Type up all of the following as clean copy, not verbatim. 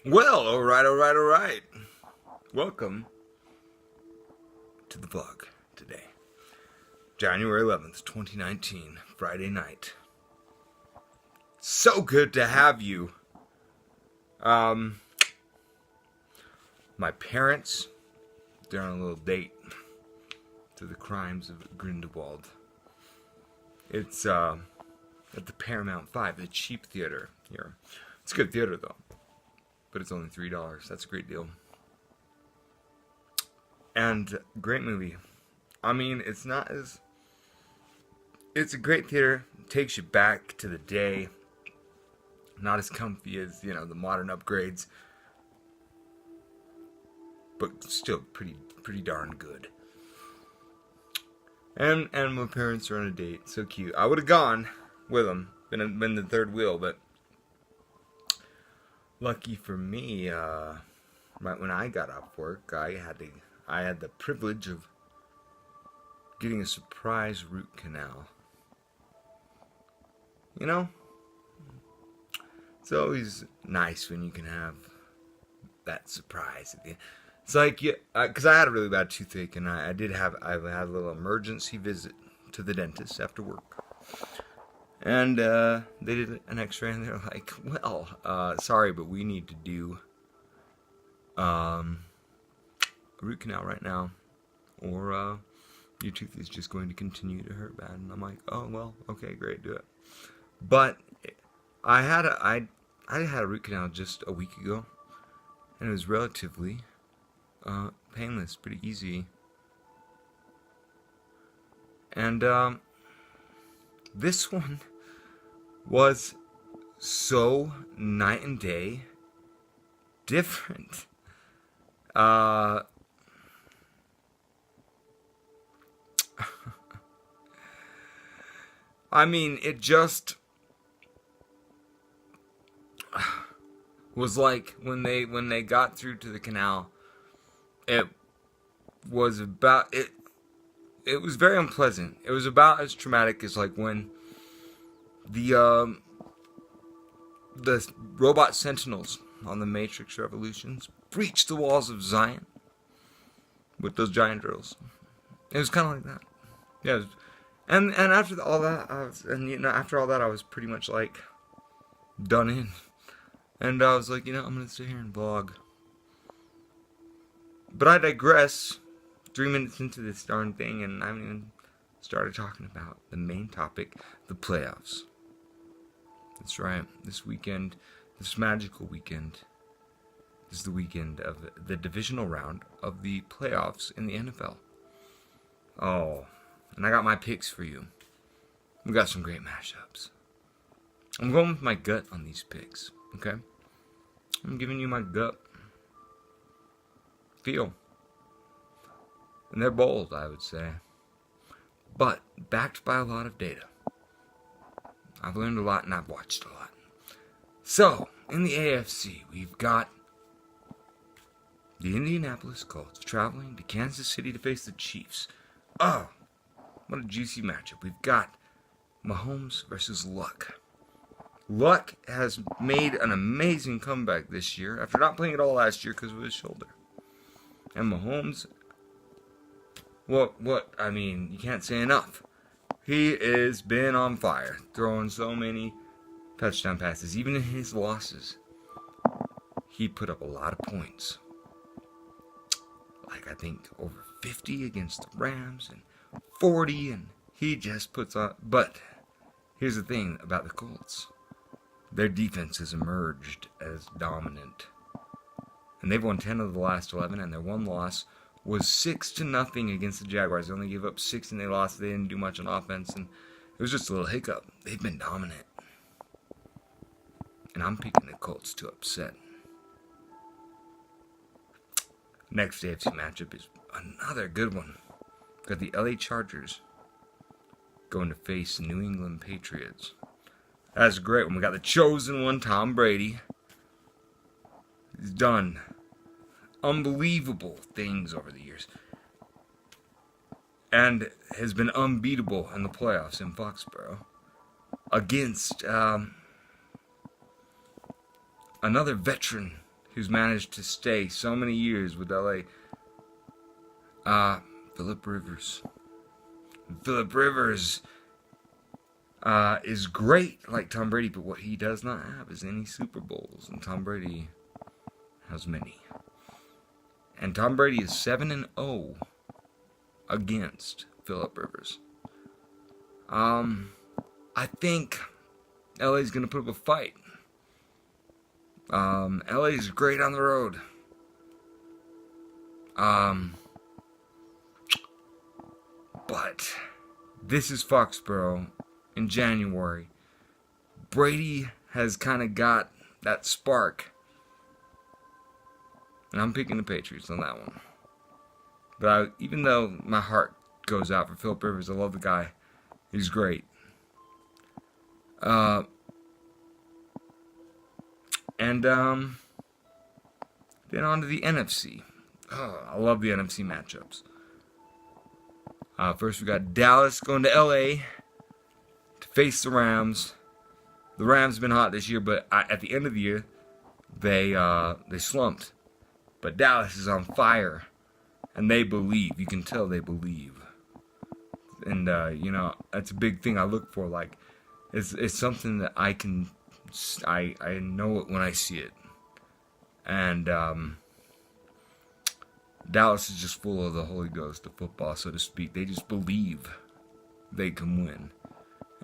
Well, alright. Welcome to the vlog today. January 11th, 2019, Friday night. So good to have you. My parents, they're on a little date to the crimes of Grindelwald. It's, at the Paramount 5, the cheap theater here. It's a good theater, though. But it's only $3. That's a great deal. And great movie. I mean, it's a great theater. It takes you back to the day. Not as comfy as, the modern upgrades. But still pretty darn good. And my parents are on a date. So cute. I would have gone with them. Been the third wheel, but lucky for me, right when I got off work, I had the privilege of getting a surprise root canal. It's always nice when you can have that surprise at the end. It's like, because I had a really bad toothache, and I had a little emergency visit to the dentist after work. And they did an x-ray, and they're like, well, sorry, but we need to do a root canal right now, or your tooth is just going to continue to hurt bad. And I'm like, oh, well, okay, great, do it. But I had a root canal just a week ago, and it was relatively painless, pretty easy. And this one was so night and day different. I mean, it just was like when they got through to the canal, it was about it. It was very unpleasant. It was about as traumatic as like when the robot sentinels on the Matrix Revolutions breached the walls of Zion with those giant drills. It was kind of like that. Yeah. And after all that, I was pretty much like done in. And I was like, I'm gonna sit here and vlog. But I digress. 3 minutes into this darn thing, and I haven't even started talking about the main topic, the playoffs. That's right. This weekend, this magical weekend, is the weekend of the divisional round of the playoffs in the NFL. Oh, and I got my picks for you. We got some great matchups. I'm going with my gut on these picks, okay? I'm giving you my gut feel. And they're bold, I would say. But backed by a lot of data. I've learned a lot and I've watched a lot. So, in the AFC, we've got the Indianapolis Colts traveling to Kansas City to face the Chiefs. Oh, what a juicy matchup. We've got Mahomes versus Luck. Luck has made an amazing comeback this year after not playing at all last year because of his shoulder. And Mahomes, I mean, you can't say enough. He has been on fire, throwing so many touchdown passes. Even in his losses, he put up a lot of points. Like, I think over 50 against the Rams and 40, and he just puts on. But here's the thing about the Colts. Their defense has emerged as dominant. And they've won 10 of the last 11, and their one loss was 6-0 against the Jaguars. They only gave up 6 and they lost. They didn't do much on offense, and it was just a little hiccup. They've been dominant. And I'm picking the Colts to upset. Next AFC matchup is another good one. Got the LA Chargers going to face New England Patriots. That's a great one. We got the chosen one, Tom Brady. He's done unbelievable things over the years. And has been unbeatable in the playoffs in Foxborough. Against another veteran who's managed to stay so many years with LA. Phillip Rivers. Phillip Rivers is great like Tom Brady, but what he does not have is any Super Bowls, and Tom Brady has many. And Tom Brady is 7-0 against Phillip Rivers. I think LA's gonna put up a fight. LA is great on the road. But this is Foxborough in January. Brady has kind of got that spark. And I'm picking the Patriots on that one. But even though my heart goes out for Phillip Rivers, I love the guy. He's great. Then on to the NFC. I love the NFC matchups. First we got Dallas going to LA to face the Rams. The Rams have been hot this year, but at the end of the year, they slumped. But Dallas is on fire, and they believe. You can tell they believe. And that's a big thing I look for. Like, it's something that I know it when I see it. And Dallas is just full of the Holy Ghost of football, so to speak. They just believe they can win.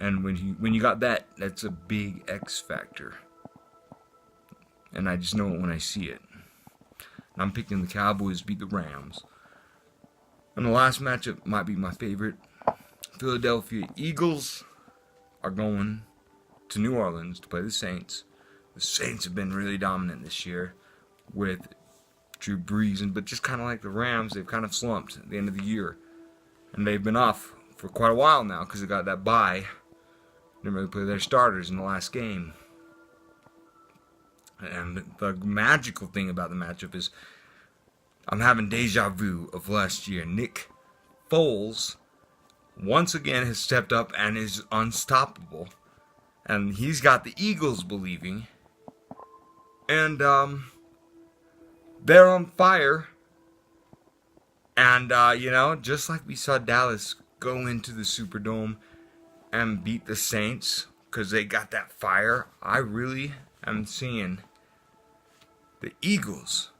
And when you got that, that's a big X factor. And I just know it when I see it. And I'm picking the Cowboys to beat the Rams. And the last matchup might be my favorite. Philadelphia Eagles are going to New Orleans to play the Saints. The Saints have been really dominant this year with Drew Brees, but just kind of like the Rams, they've kind of slumped at the end of the year. And they've been off for quite a while now because they got that bye. Didn't really play their starters in the last game. And the magical thing about the matchup is I'm having deja vu of last year. Nick Foles once again has stepped up and is unstoppable. And he's got the Eagles believing. And they're on fire. And, just like we saw Dallas go into the Superdome and beat the Saints because they got that fire, I really am seeing the Eagles,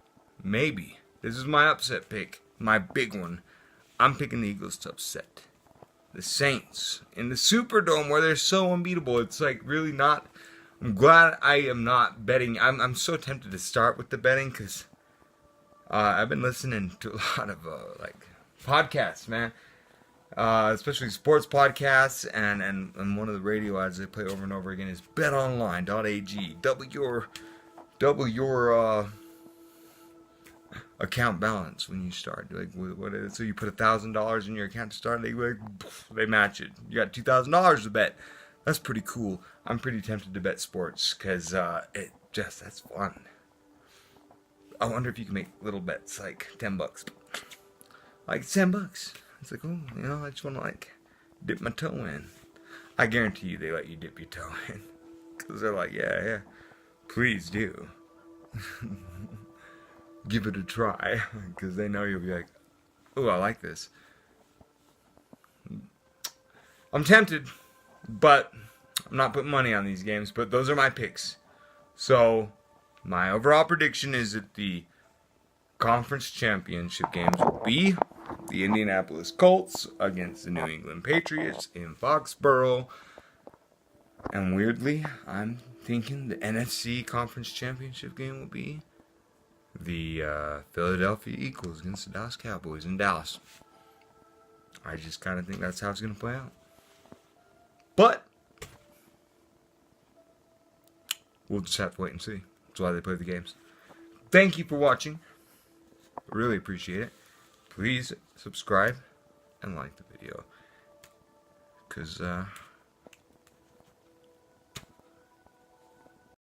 maybe. This is my upset pick, my big one. I'm picking the Eagles to upset the Saints in the Superdome where they're so unbeatable. It's like really not. I'm glad I am not betting. I'm so tempted to start with the betting because I've been listening to a lot of podcasts, man. Especially sports podcasts, and one of the radio ads they play over and over again is betonline.ag. Double your account balance when you start. Like, what is it? So you put $1,000 in your account to start, they match it. You got $2,000 to bet. That's pretty cool. I'm pretty tempted to bet sports because that's fun. I wonder if you can make little bets like $10, like $10. It's like, oh, I just want to dip my toe in. I guarantee you they let you dip your toe in because they're like, yeah, please do. Give it a try because they know you'll be like, oh, I like this. I'm tempted, but I'm not putting money on these games, but those are my picks. So my overall prediction is that the conference championship games will be the Indianapolis Colts against the New England Patriots in Foxborough. And weirdly, I'm thinking the NFC conference championship game will be the Philadelphia Eagles against the Dallas Cowboys in Dallas. I just kind of think that's how it's going to play out. But we'll just have to wait and see. That's why they play the games. Thank you for watching. I really appreciate it. Please subscribe and like the video. Because